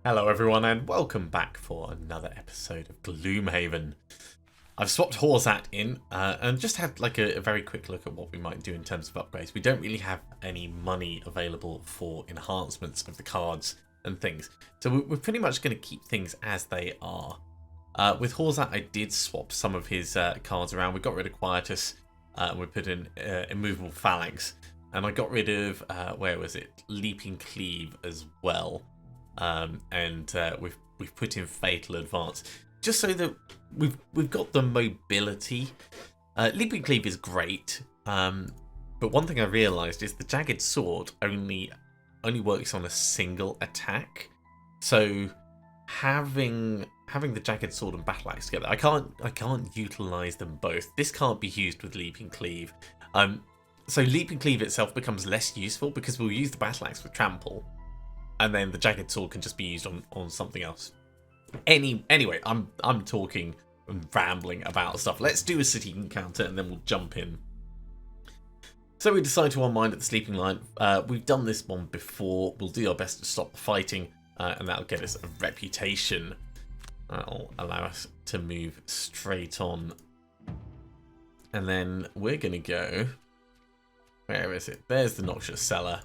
Hello everyone and welcome back for another episode of Gloomhaven. I've swapped Horzat in and just had like a very quick look at what we might do in terms of upgrades. We don't really have any money available for enhancements of the cards and things. So we're pretty much going to keep things as they are. With Horzat I did swap some of his cards around. We got rid of Quietus and we put in Immovable Phalanx. And I got rid of, where was it? Leaping Cleave as well. We've put in Fatal Advance just so that we've got the mobility. Leaping Cleave is great, but one thing I realised is the Jagged Sword only works on a single attack. So having the Jagged Sword and Battle Axe together, I can't utilise them both. This can't be used with Leaping Cleave. So Leaping Cleave itself becomes less useful because we'll use the Battle Axe with Trample. And then the Jagged Sword can just be used on something else. Anyway, I'm talking and rambling about stuff. Let's do a city encounter and then we'll jump in. So we decide to unwind at the Sleeping Lion. We've done this one before. We'll do our best to stop the fighting, and that'll get us a reputation. That'll allow us to move straight on. And then we're going to go... Where is it? There's the Noxious Cellar.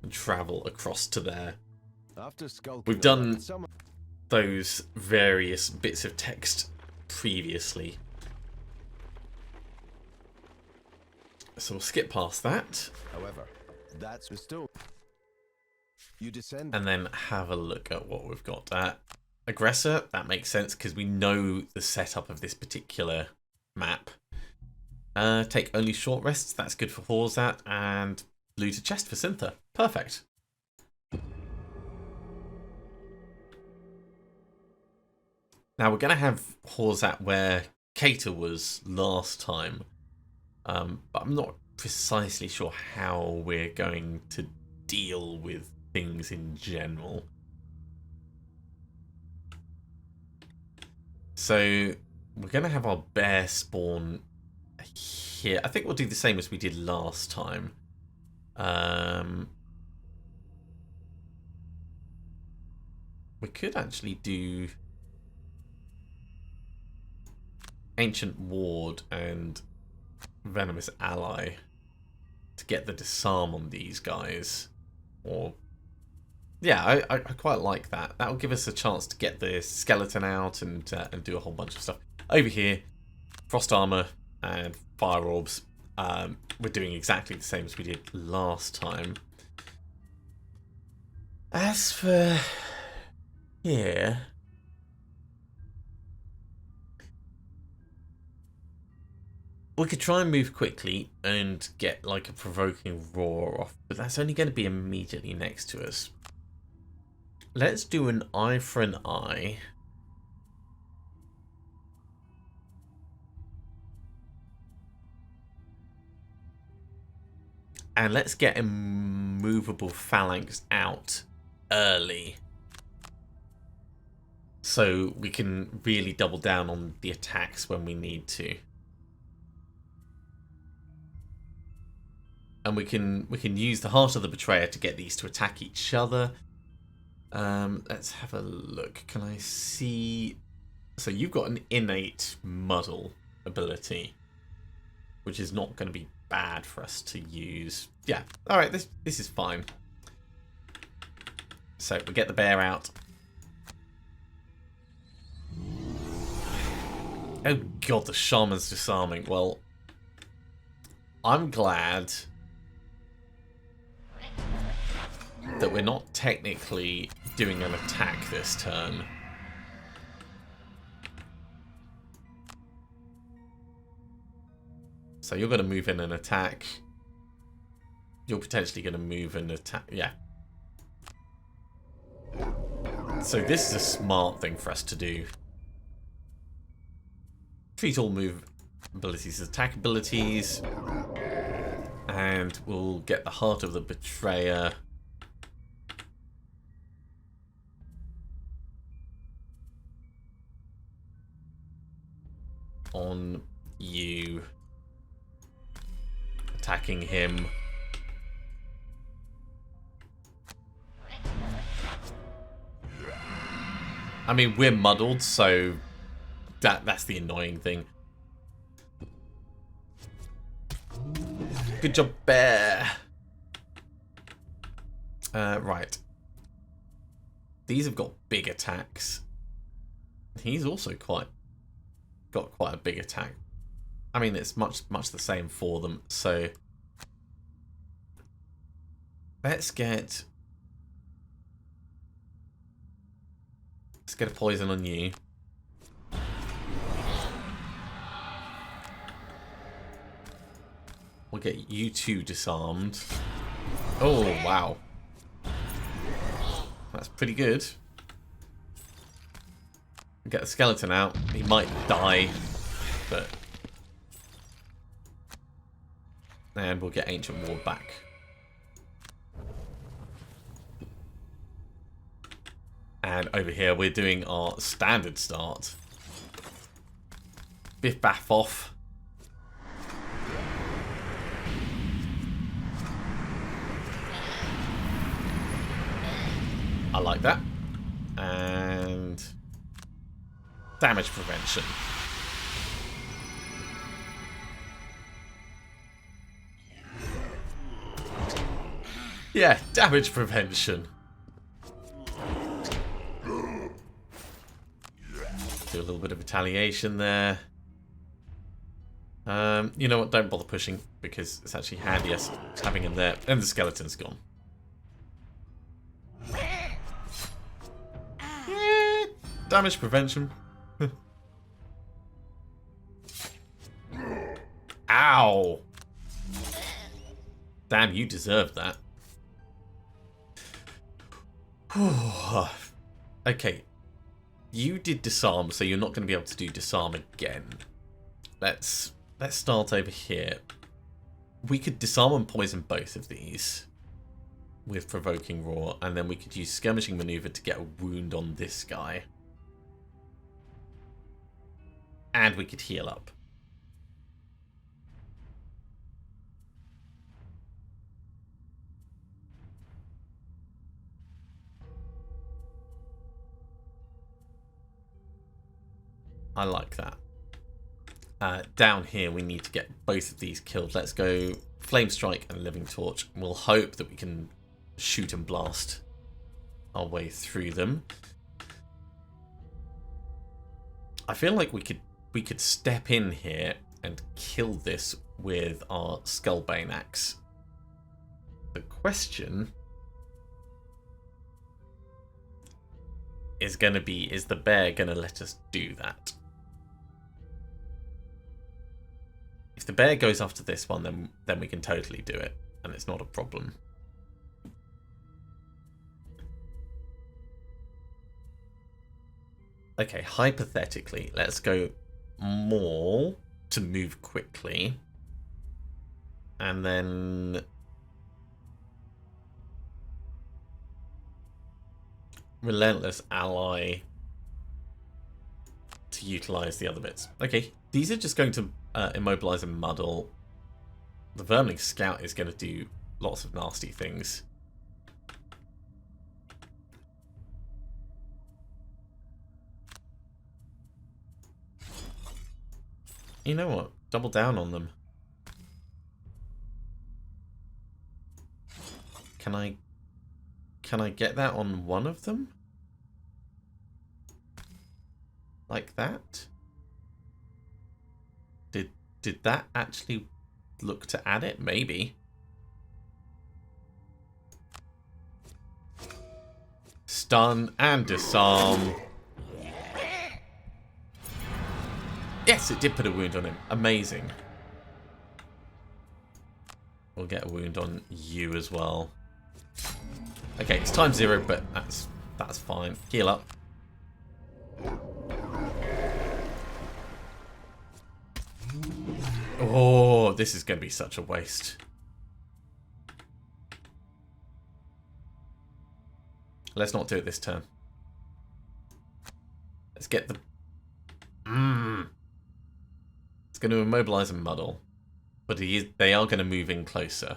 And travel across to there. We've done those various bits of text previously, so we'll skip past that. However, that's still you descend and then have a look at what we've got. Aggressor, that makes sense because we know the setup of this particular map. Take only short rests, that's good for Horzat, and loot a chest for Syntha. Perfect. Now we're going to have Horzat where Cater was last time, but I'm not precisely sure how we're going to deal with things in general. So we're going to have our bear spawn here. I think we'll do the same as we did last time. We could actually do Ancient Ward and Venomous Ally to get the disarm on these guys. Or yeah, I quite like that. That'll give us a chance to get the skeleton out and do a whole bunch of stuff. Over here, Frost Armor and Fire Orbs. We're doing exactly the same as we did last time. As for here, we could try and move quickly and get like a provoking roar off, but that's only going to be immediately next to us. Let's do an eye for an eye. And let's get a movable phalanx out early, so we can really double down on the attacks when we need to. And we can use the Heart of the Betrayer to get these to attack each other. Let's have a look. Can I see? So you've got an innate muddle ability, which is not going to be bad for us to use. Yeah, alright, this is fine. So we get the bear out. Oh god, the shaman's disarming. Well, I'm glad that we're not technically doing an attack this turn. So you're going to move in an attack. You're potentially going to move and attack. Yeah. So this is a smart thing for us to do. Treat all move abilities as attack abilities. And we'll get the Heart of the Betrayer. On you. Attacking him. I mean, we're muddled, so that's the annoying thing. Good job, bear. Right. These have got big attacks. He's also got quite a big attack. I mean, it's much the same for them. So let's get a poison on you. We'll get you two disarmed. Oh, wow. That's pretty good. Get the skeleton out. He might die, but... And we'll get Ancient Ward back. And over here, we're doing our standard start. Biff baff off. I like that. And damage prevention. Yeah, damage prevention. Do a little bit of retaliation there. You know what? Don't bother pushing because it's actually handiest having him there. And the skeleton's gone. Damage prevention. Ow! Damn, you deserved that. Okay. You did disarm, so you're not going to be able to do disarm again. Let's start over here. We could disarm and poison both of these with Provoking Roar, and then we could use Skirmishing Maneuver to get a wound on this guy. And we could heal up. I like that. Down here, we need to get both of these killed. Let's go Flame Strike and Living Torch. We'll hope that we can shoot and blast our way through them. I feel like we could step in here and kill this with our Skullbane Axe. The question is going to be, is the bear going to let us do that? If the bear goes after this one, then we can totally do it, and it's not a problem. Okay, hypothetically, let's go Maul to move quickly. And then Relentless Ally to utilize the other bits. Okay, these are just going to immobilize and muddle. The Vermling Scout is going to do lots of nasty things. You know what? Double down on them. Can I get that on one of them? Like that? Did that actually look to add it? Maybe. Stun and disarm. Yes, it did put a wound on him. Amazing. We'll get a wound on you as well. Okay, it's time 0, but that's fine. Heal up. Oh, this is going to be such a waste. Let's not do it this turn. Let's get the... It's going to immobilize and muddle. But they are going to move in closer.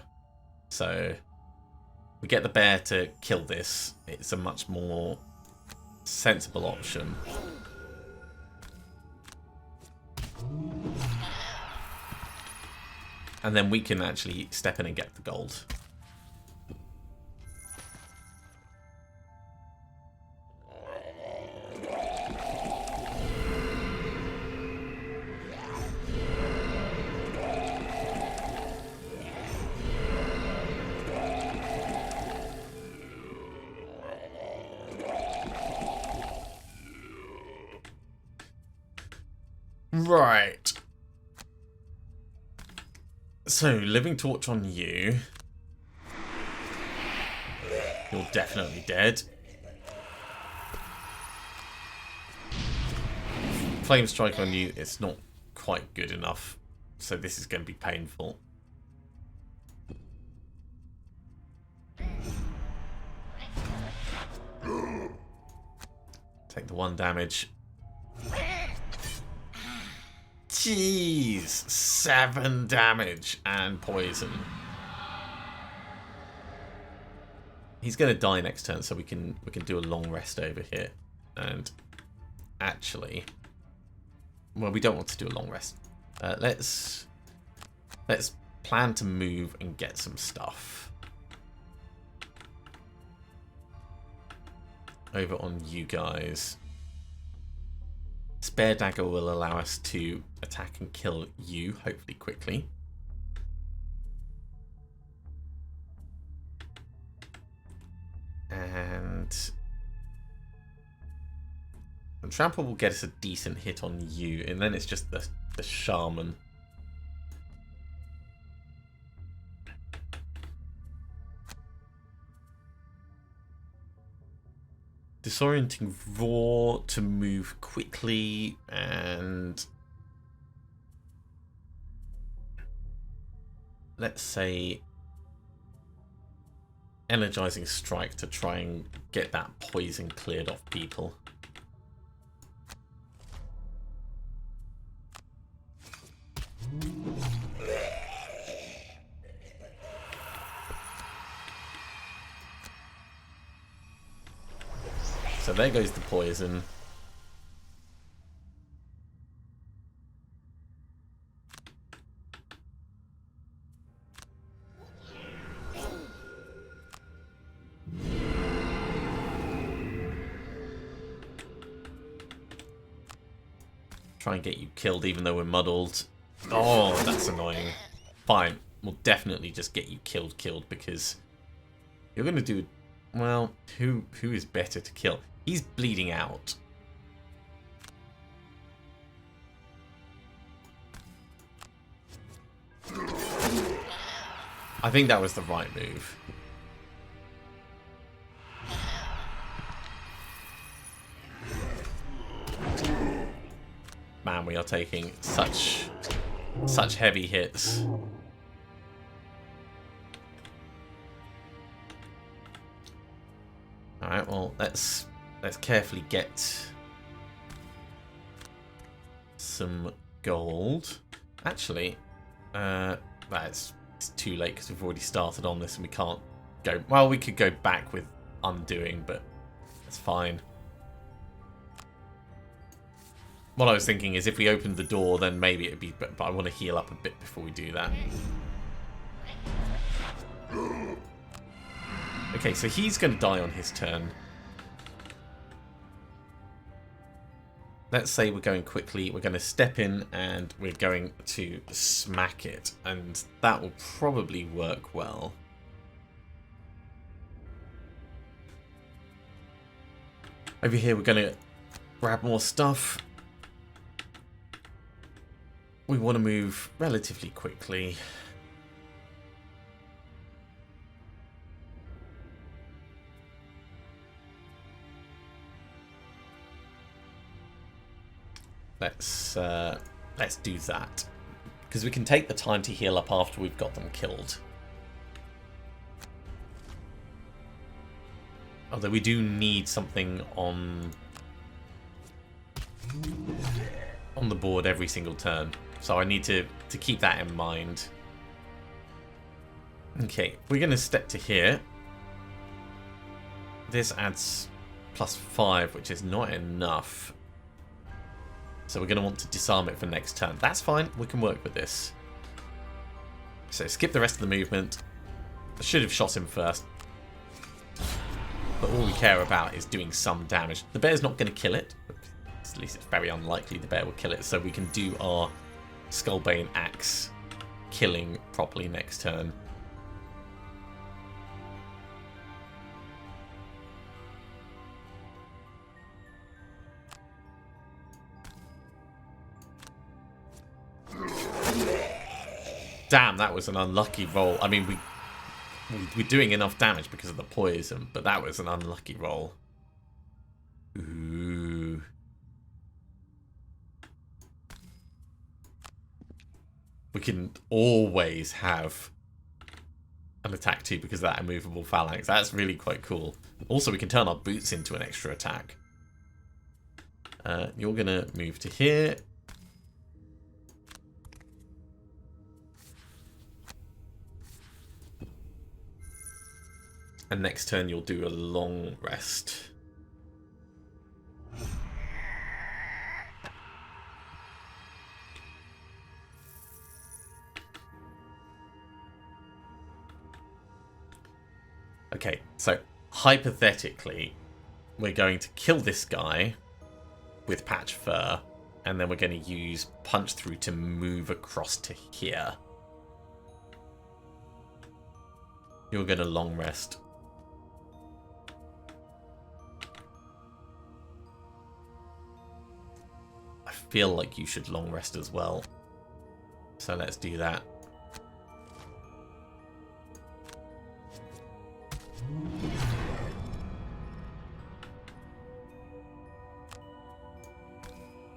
So we get the bear to kill this. It's a much more sensible option. And then we can actually step in and get the gold. Right. So, living torch on you. You're definitely dead. Flame strike on you, it's not quite good enough. So this is going to be painful. Take the 1 damage. Jeez, 7 damage and poison. He's going to die next turn, so we can do a long rest over here. And actually, well, we don't want to do a long rest. Let's plan to move and get some stuff over on you guys. Spare dagger will allow us to attack and kill you, hopefully quickly. And trample will get us a decent hit on you, and then it's just the shaman. Disorienting roar to move quickly, and let's say energizing strike to try and get that poison cleared off people. So there goes the poison. Try and get you killed even though we're muddled. Oh, that's annoying. Fine, we'll definitely just get you killed because you're going to do... Well, who is better to kill? He's bleeding out. I think that was the right move. Man, we are taking such heavy hits. Alright, well, let's carefully get some gold. Actually, it's too late because we've already started on this and we can't go... Well, we could go back with undoing, but that's fine. What I was thinking is if we opened the door, then maybe it'd be... But I want to heal up a bit before we do that. Okay, so he's going to die on his turn. Let's say we're going quickly. We're going to step in and we're going to smack it. And that will probably work well. Over here, we're going to grab more stuff. We want to move relatively quickly. Let's do that, because we can take the time to heal up after we've got them killed. Although we do need something on the board every single turn, so I need to keep that in mind. Okay, we're going to step to here. This adds +5, which is not enough. So we're going to want to disarm it for next turn. That's fine. We can work with this. So skip the rest of the movement. I should have shot him first. But all we care about is doing some damage. The bear's not going to kill it. At least it's very unlikely the bear will kill it. So we can do our Skullbane Axe killing properly next turn. Damn, that was an unlucky roll. I mean, we're doing enough damage because of the poison, but that was an unlucky roll. Ooh. We can always have an attack too because of that immovable phalanx. That's really quite cool. Also, we can turn our boots into an extra attack. You're going to move to here. And next turn you'll do a long rest. Okay, so hypothetically, we're going to kill this guy with Patch Fur, and then we're going to use Punch Through to move across to here. You're going to long rest. I feel like you should long rest as well. So let's do that.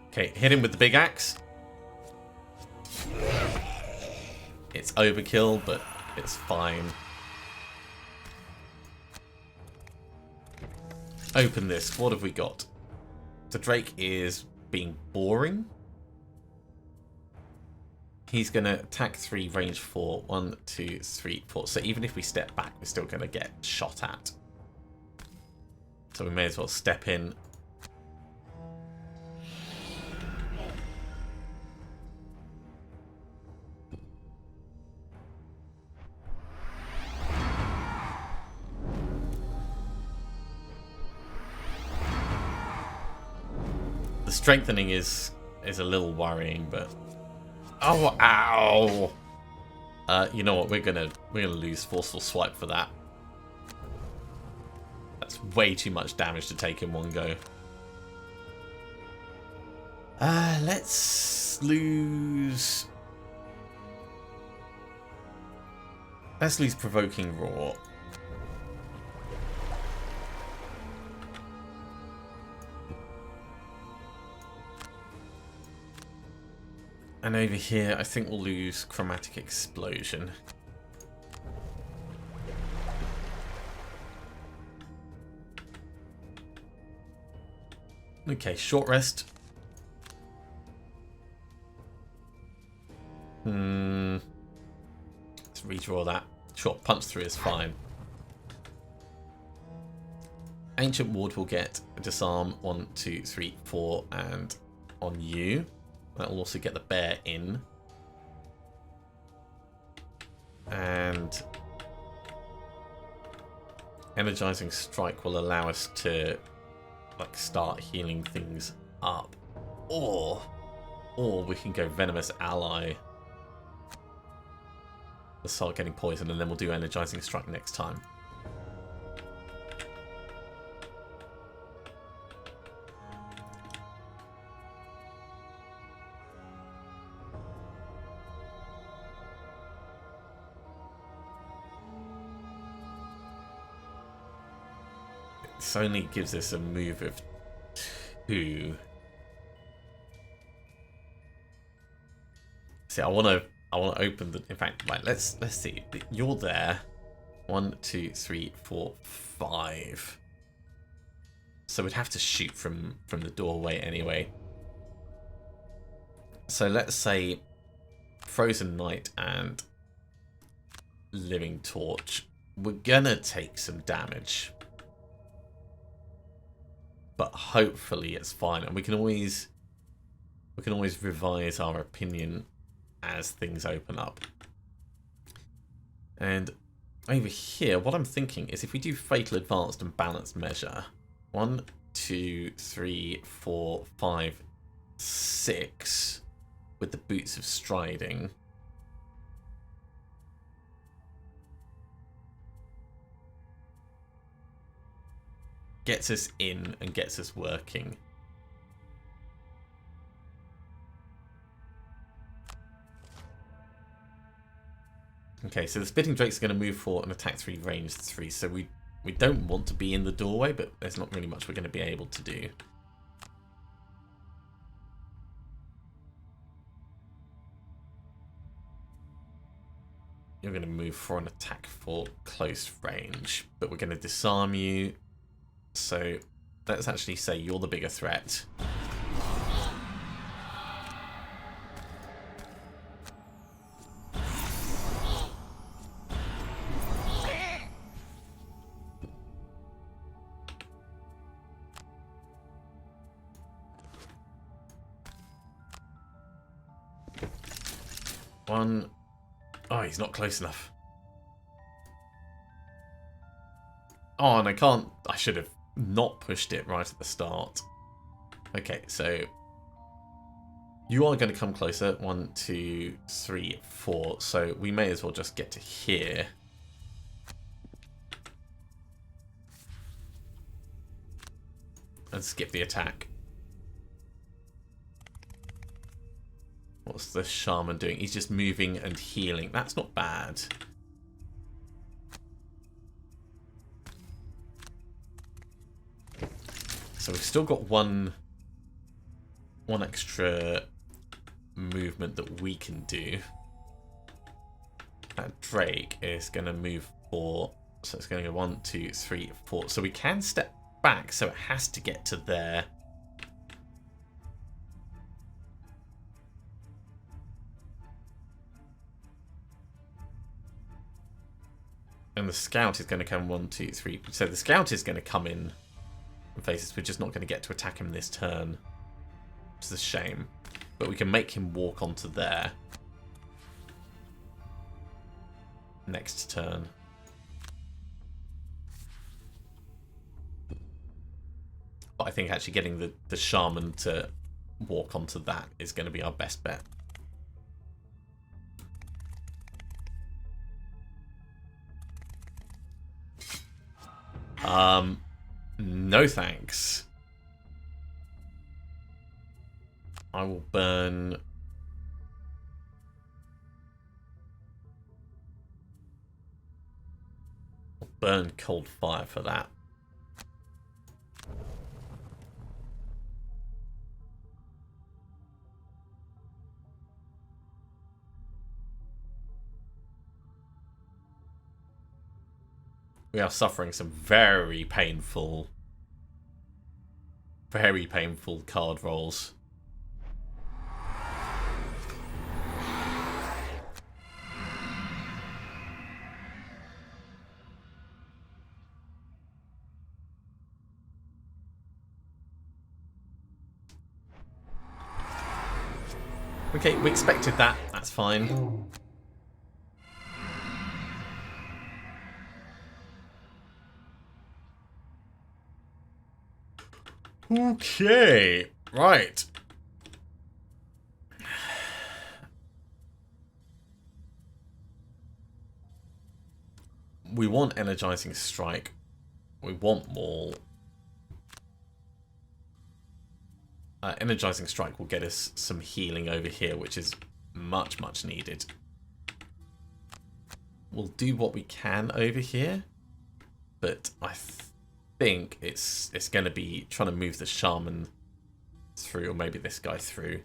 Okay, hit him with the big axe. It's overkill, but it's fine. Open this. What have we got? The Drake is being boring. He's going to attack 3, range 4. 1, 2, 3, 4. So even if we step back, we're still going to get shot at. So we may as well step in. The strengthening is a little worrying, but oh, ow! You know what? We're gonna lose Forceful Swipe for that. That's way too much damage to take in one go. Let's lose. Let's lose Provoking Roar. And over here, I think we'll lose Chromatic Explosion. Okay, short rest. Let's redraw that. Short punch through is fine. Ancient Ward will get a disarm 1, 2, 3, 4, and on you. That will also get the bear in. And Energizing Strike will allow us to like start healing things up. Or we can go Venomous Ally. Let's start getting poisoned and then we'll do Energizing Strike next time. This only gives us a move of 2. See, I want to open the. In fact, right. Let's see. You're there. 1, 2, 3, 4, 5. So we'd have to shoot from the doorway anyway. So let's say Frozen Knight and Living Torch. We're gonna take some damage. but hopefully it's fine, and we can always revise our opinion as things open up. And over here, what I'm thinking is if we do Fatal Advanced and Balanced Measure, 1, 2, 3, 4, 5, 6, with the Boots of Striding. Gets us in and gets us working. Okay, so the Spitting Drake's going to move for an attack 3, range 3, so we don't want to be in the doorway, but there's not really much we're going to be able to do. You're going to move for an attack for close range, but we're going to disarm you. So let's actually say you're the bigger threat. One. Oh, he's not close enough. Oh, and I can't. I should have not pushed it right at the start. Okay, so you are going to come closer. 1, 2, 3, 4. So we may as well just get to here. And skip the attack. What's the shaman doing? He's just moving and healing. That's not bad. So we've still got one extra movement that we can do. That Drake is going to move 4. So it's going to go 1, 2, 3, 4. So we can step back, so it has to get to there. And the scout is going to come 1, 2, 3. So the scout is going to come in and face us. We're just not going to get to attack him this turn. Which is a shame. But we can make him walk onto there. Next turn. But I think actually getting the shaman to walk onto that is going to be our best bet. No thanks. I will burn... I'll burn cold fire for that. We are suffering some very painful card rolls. Okay, we expected that. That's fine. Okay, right. We want Energizing Strike. We want Maul. Energizing Strike will get us some healing over here, which is much, much needed. We'll do what we can over here, but I think it's going to be trying to move the shaman through, or maybe this guy through.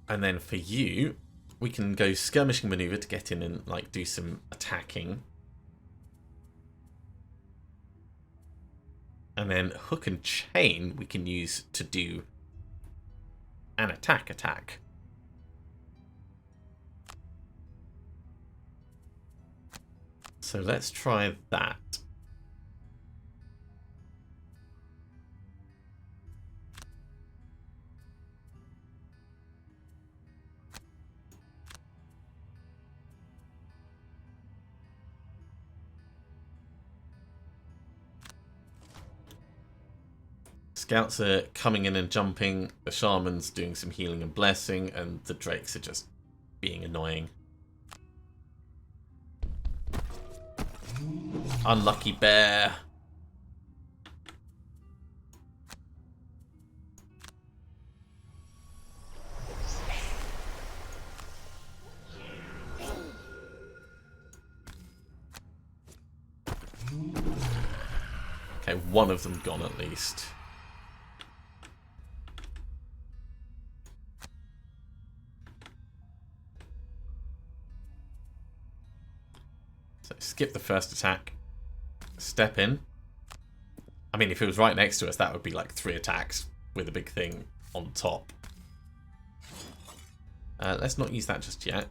And then for you, we can go skirmishing maneuver to get in and like do some attacking. And then hook and chain we can use to do an attack. So let's try that. Scouts are coming in and jumping. The shaman's doing some healing and blessing, and the drakes are just being annoying. Unlucky bear. Okay, one of them gone at least. So skip the first attack. Step in. I mean, if it was right next to us, that would be like 3 attacks with a big thing on top. Let's not use that just yet.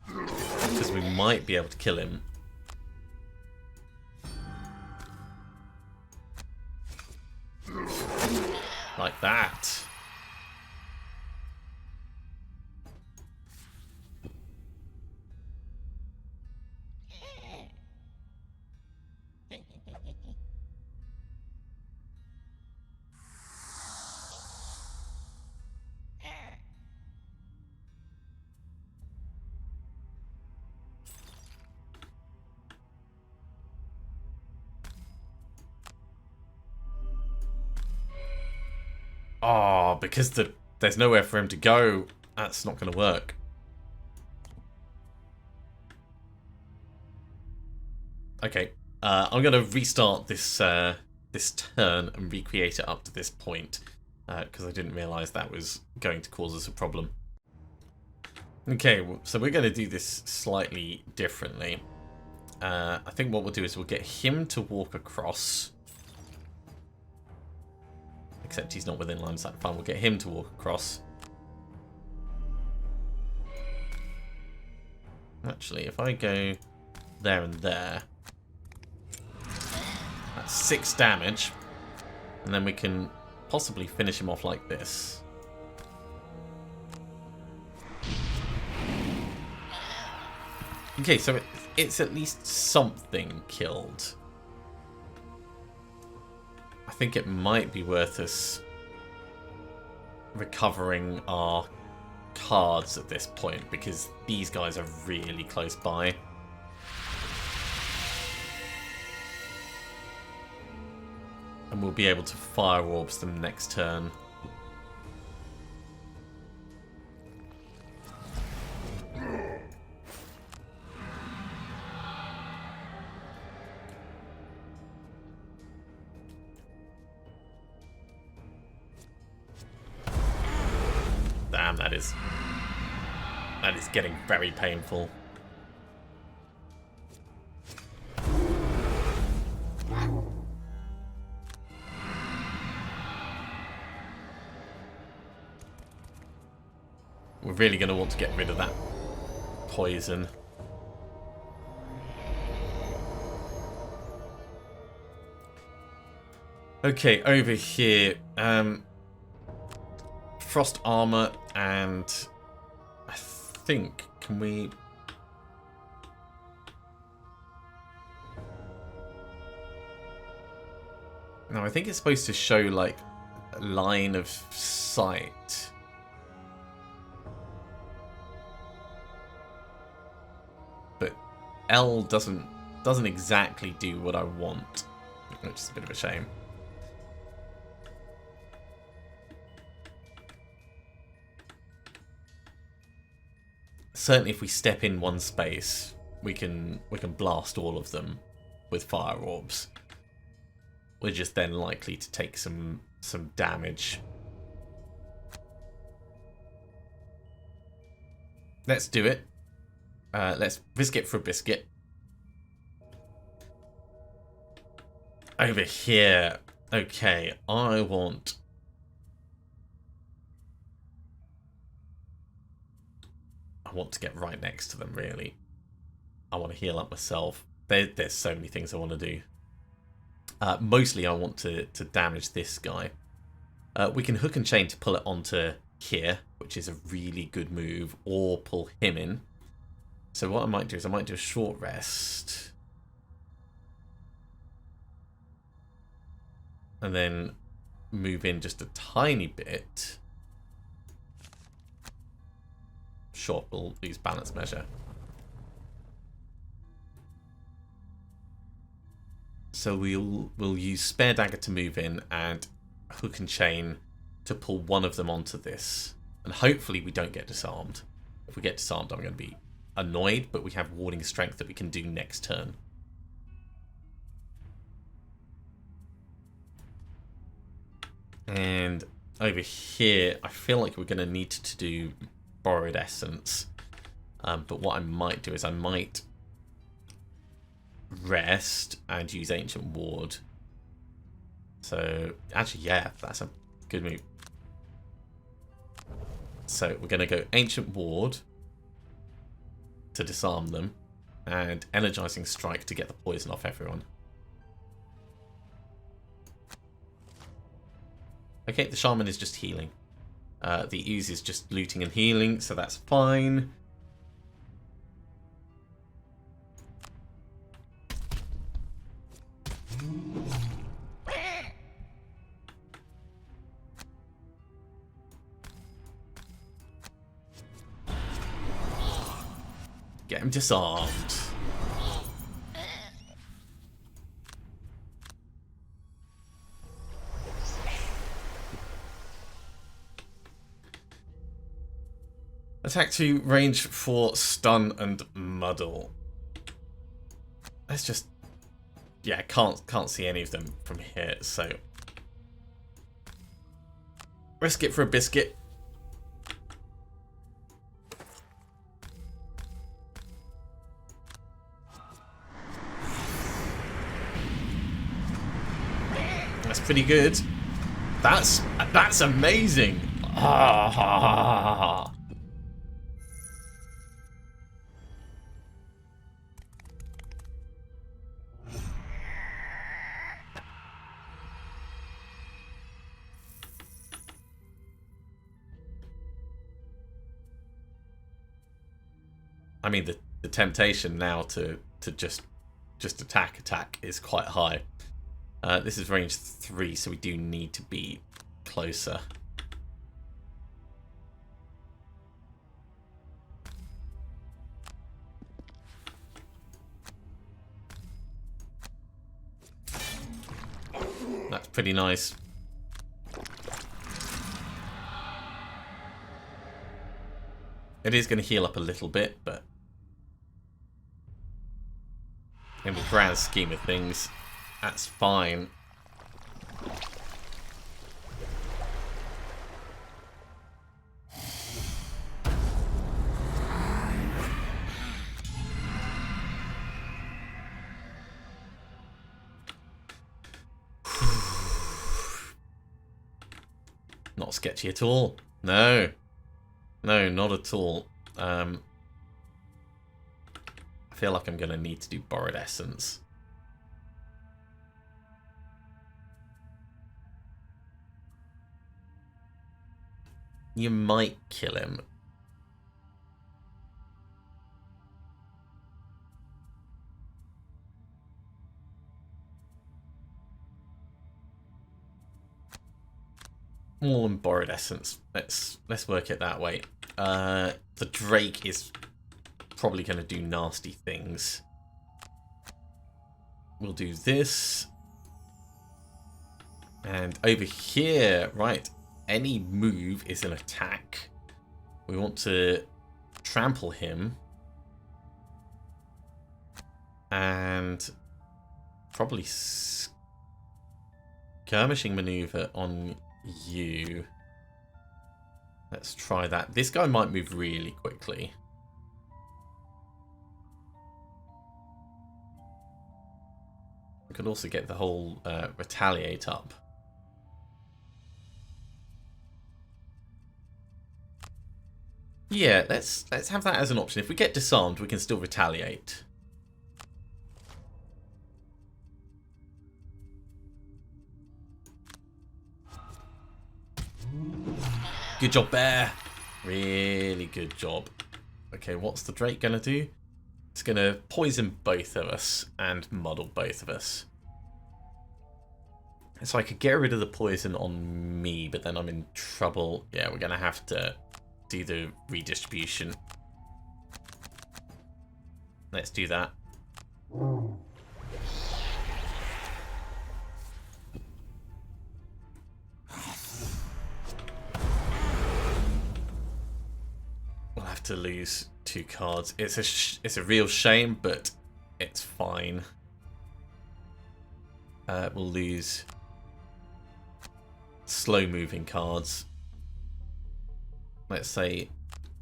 Because we might be able to kill him. Like that. Oh, because there's nowhere for him to go. That's not going to work. Okay, I'm going to restart this this turn and recreate it up to this point because I didn't realise that was going to cause us a problem. Okay, so we're going to do this slightly differently. I think what we'll do is we'll get him to walk across. Except he's not within line of sight. Fine, we'll get him to walk across. Actually, if I go there and there, that's 6 damage. And then we can possibly finish him off like this. Okay, so it's at least something killed. I think it might be worth us recovering our cards at this point because these guys are really close by. And we'll be able to fire orbs them next turn. Damn, that is getting very painful. We're really going to want to get rid of that poison. Okay, over here. Frost armor, and I think, can we... No, I think it's supposed to show, like, a line of sight. But L doesn't exactly do what I want, which is a bit of a shame. Certainly if we step in one space, we can blast all of them with fire orbs. We're just then likely to take some damage. Let's do it. Let's risk it for a biscuit. Over here. Okay, I want... I want to get right next to them, really. I want to heal up myself. There's so many things I want to do. Mostly I want to damage this guy. We can hook and chain to pull it onto here, which is a really good move, or pull him in. So what I might do is I might do a short rest. And then move in just a tiny bit. Sure, we'll use balance measure. So we'll use spare dagger to move in and hook and chain to pull one of them onto this. And hopefully we don't get disarmed. If we get disarmed, I'm going to be annoyed, but we have warding strength that we can do next turn. And over here, I feel like we're going to need to do borrowed essence. But what I might do is I might rest and use ancient ward. So actually, yeah, that's a good move. So we're going to go ancient ward to disarm them and energizing strike to get the poison off everyone. Okay, the shaman is just healing. The ooze is just looting and healing, so that's fine. Get him disarmed. Attack 2, range 4, stun and muddle. Let's just... yeah, can't see any of them from here, so... risk it for a biscuit. That's pretty good. That's amazing. Ah. I mean, the temptation now to just attack is quite high. This is range 3, so we do need to be closer. That's pretty nice. It is going to heal up a little bit, but in the grand scheme of things, that's fine. Not sketchy at all. No. No, not at all. I feel like I'm going to need to do borrowed essence. You might kill him. More than borrowed essence. Let's work it that way. The Drake is probably going to do nasty things. We'll do this. And over here, right, any move is an attack. We want to trample him. And probably skirmishing maneuver on you. Let's try that. This guy might move really quickly. We could also get the whole retaliate up. Yeah, let's have that as an option. If we get disarmed, we can still retaliate. Good job, Bear. Really good job. Okay, what's the Drake gonna do? It's gonna poison both of us and muddle both of us. So I could get rid of the poison on me, but then I'm in trouble. Yeah, we're going to have to do the redistribution. Let's do that. We'll have to lose 2 cards. It's a real shame, but it's fine. We'll lose slow-moving cards. Let's say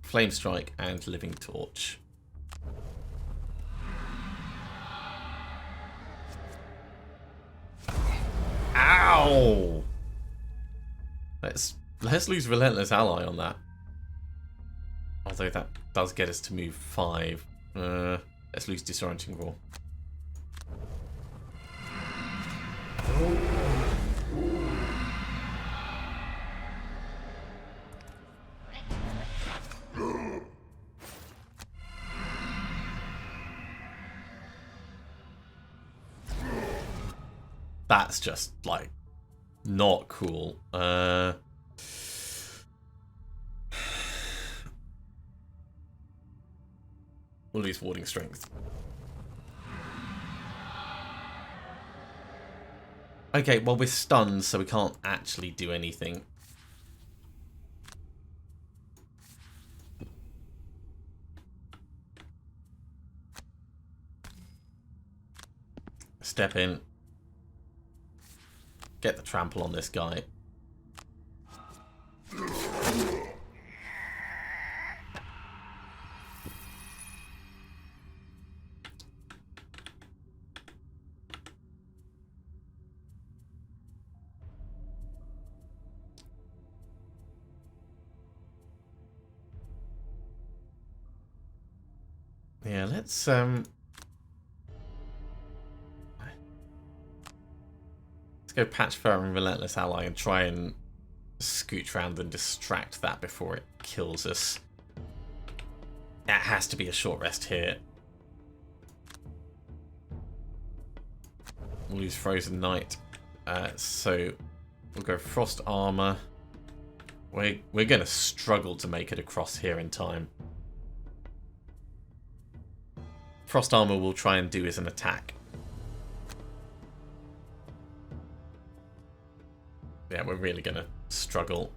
Flame Strike and Living Torch. Ow! Let's lose Relentless Ally on that. Although that does get us to move 5. Let's lose Disorienting Roar. That's just, like, not cool. We'll lose Warding Strength. Okay, well, we're stunned, so we can't actually do anything. Step in. Get the trample on this guy. Yeah, let's go Patch Fur and Relentless Ally and try and scooch around and distract that before it kills us. That has to be a short rest here. We'll lose Frozen Knight. So we'll go Frost Armor. We're going to struggle to make it across here in time. Frost Armor we'll try and do as an attack. Yeah, we're really going to struggle.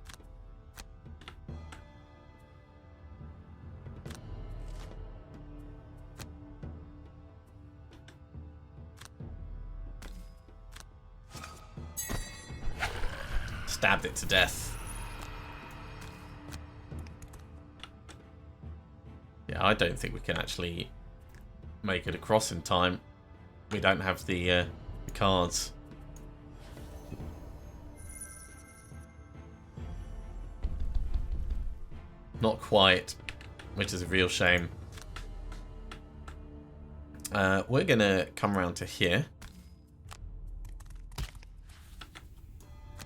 Stabbed it to death. Yeah, I don't think we can actually make it across in time. We don't have the cards. Not quite, which is a real shame. We're going to come around to here.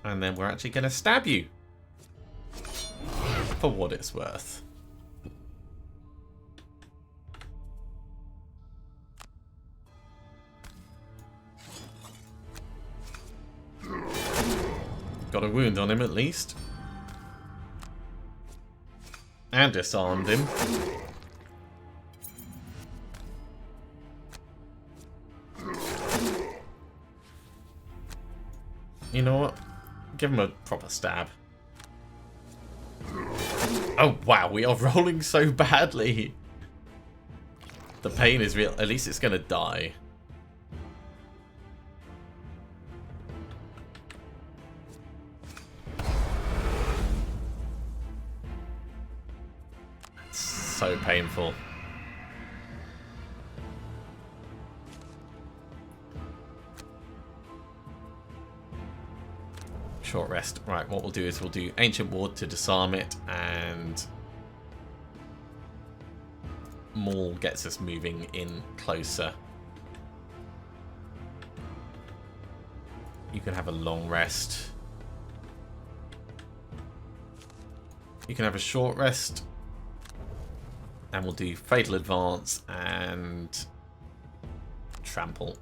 And then we're actually going to stab you. For what it's worth. Got a wound on him at least. And disarmed him. You know what? Give him a proper stab. Oh wow, we are rolling so badly. The pain is real. At least it's gonna die. So painful. Short rest. Right, what we'll do is we'll do Ancient Ward to disarm it, and Maul gets us moving in closer. You can have a long rest. You can have a short rest. And we'll do Fatal Advance and Trample.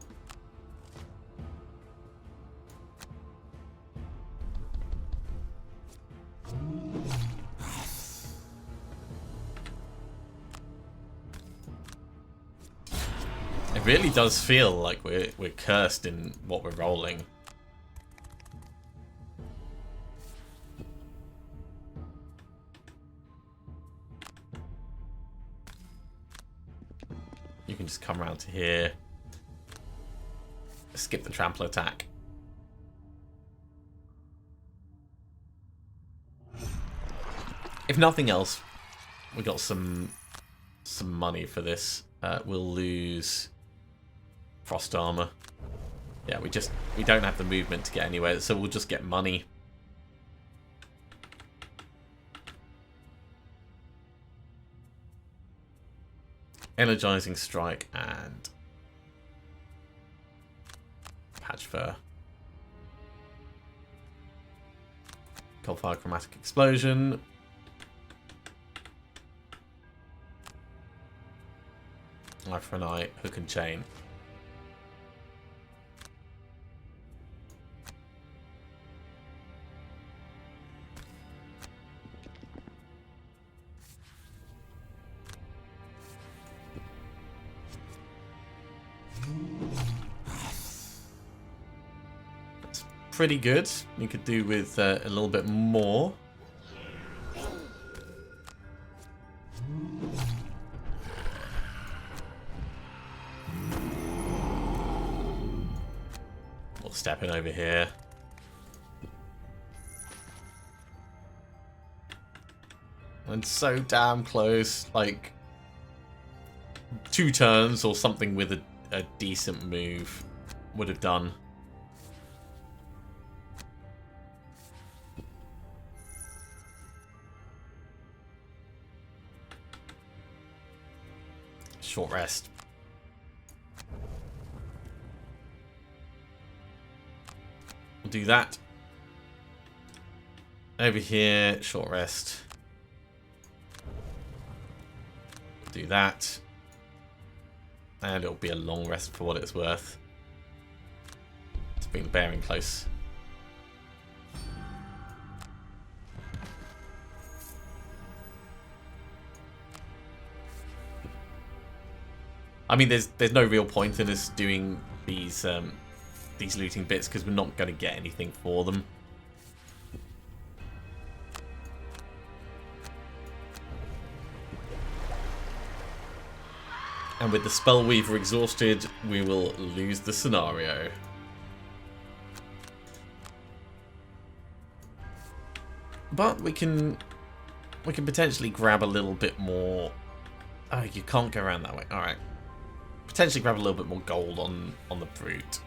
really does feel like we're cursed in what we're rolling. You can just come around to here. Skip the trample attack. If nothing else, we got some money for this. We'll lose frost armor. Yeah, we don't have the movement to get anywhere, so we'll just get money. Energizing strike and patch fur. Coldfire chromatic explosion. Eye for an eye, hook and chain. That's pretty good. You could do with a little bit more. Stepping over here. And so damn close. Like 2 turns or something with a decent move would have done. Short rest. Do that. Over here, short rest. Do that. And it'll be a long rest for what it's worth. It's been bearing close. I mean, there's no real point in us doing these looting bits because we're not going to get anything for them. And with the spell weaver exhausted, we will lose the scenario. But we can potentially grab a little bit more. Oh, you can't go around that way. All right. Potentially grab a little bit more gold on the brute.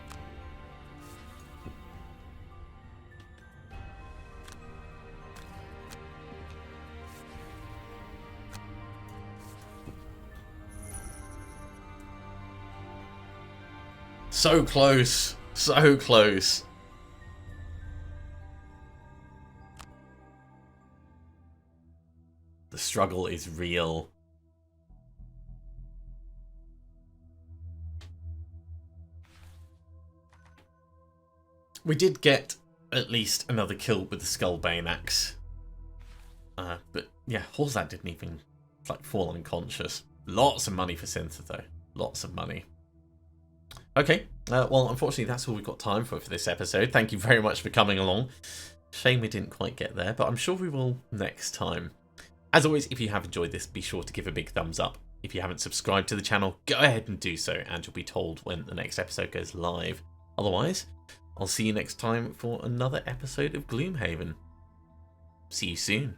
So close. So close. The struggle is real. We did get at least another kill with the Skullbane axe. But yeah, Horzat didn't even fall unconscious. Lots of money for Syntha though. Lots of money. Okay, well, unfortunately, that's all we've got time for this episode. Thank you very much for coming along. Shame we didn't quite get there, but I'm sure we will next time. As always, if you have enjoyed this, be sure to give a big thumbs up. If you haven't subscribed to the channel, go ahead and do so, and you'll be told when the next episode goes live. Otherwise, I'll see you next time for another episode of Gloomhaven. See you soon.